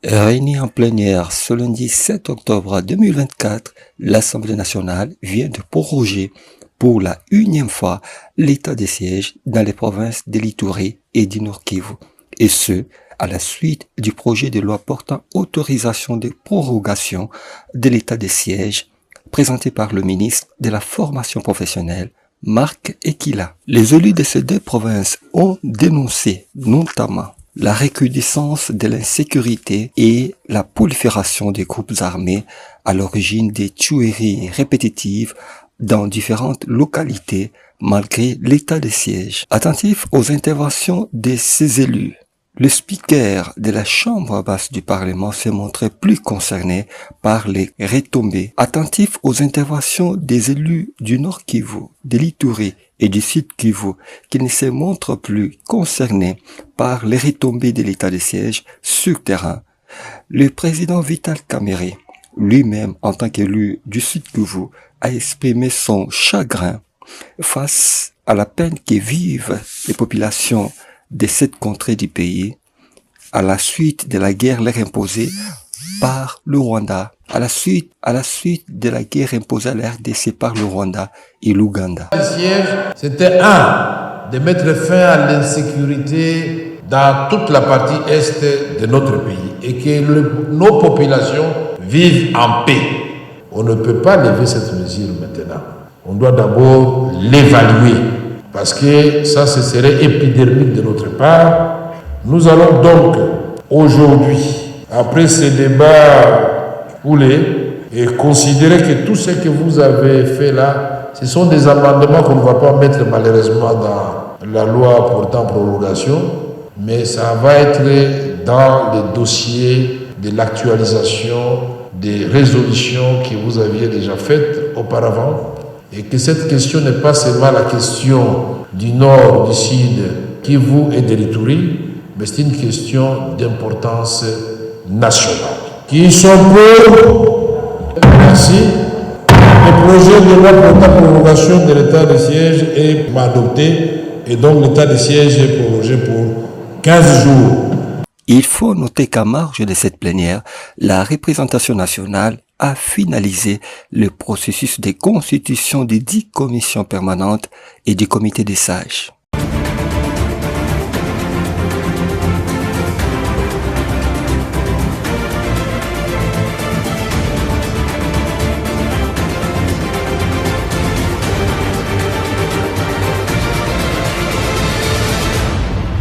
Réunie en plénière ce lundi 7 octobre 2024, l'Assemblée nationale vient de proroger pour la 1e fois l'état de siège dans les provinces de l'Ituri et du Nord-Kivu, et ce, à la suite du projet de loi portant autorisation de prorogation de l'état de siège présenté par le ministre de la Formation professionnelle, Marc Ekila. Les élus de ces deux provinces ont dénoncé notamment la recrudescence de l'insécurité et la prolifération des groupes armés à l'origine des tueries répétitives dans différentes localités malgré l'état de siège. Attentif aux interventions de ces élus, le speaker de la Chambre basse du Parlement s'est montré plus concerné par les retombées. Attentif aux interventions des élus du Nord Kivu, de l'Ituri et du Sud Kivu, qui ne se montrent plus concernés par les retombées de l'état de siège sur terrain. Le président Vital Kamerhe, lui-même en tant qu'élu du Sud Kivu, a exprimé son chagrin face à la peine que vivent les populations de cette contrée du pays, à la suite de la guerre leur imposée par le Rwanda, à la suite de la guerre imposée à la RDC par le Rwanda et l'Ouganda. Le siège, c'était de mettre fin à l'insécurité dans toute la partie est de notre pays et que nos populations vivent en paix. On ne peut pas lever cette mesure maintenant. On doit d'abord l'évaluer. Parce que ça, ce serait épidermique de notre part. Nous allons donc, aujourd'hui, après ces débats houlés, et considérer que tout ce que vous avez fait là, ce sont des amendements qu'on ne va pas mettre malheureusement dans la loi portant prorogation, mais ça va être dans les dossiers de l'actualisation des résolutions que vous aviez déjà faites auparavant. Et que cette question n'est pas seulement la question du Nord, du Sud, Kivu et de l'Ituri, mais c'est une question d'importance nationale. Qui sont pour? Merci. Le projet de loi portant prorogation de l'état de siège est adopté et donc l'état de siège est prorogé pour 15 jours. Il faut noter qu'à marge de cette plénière, la représentation nationale a finalisé le processus de constitution des 10 commissions permanentes et du comité des sages.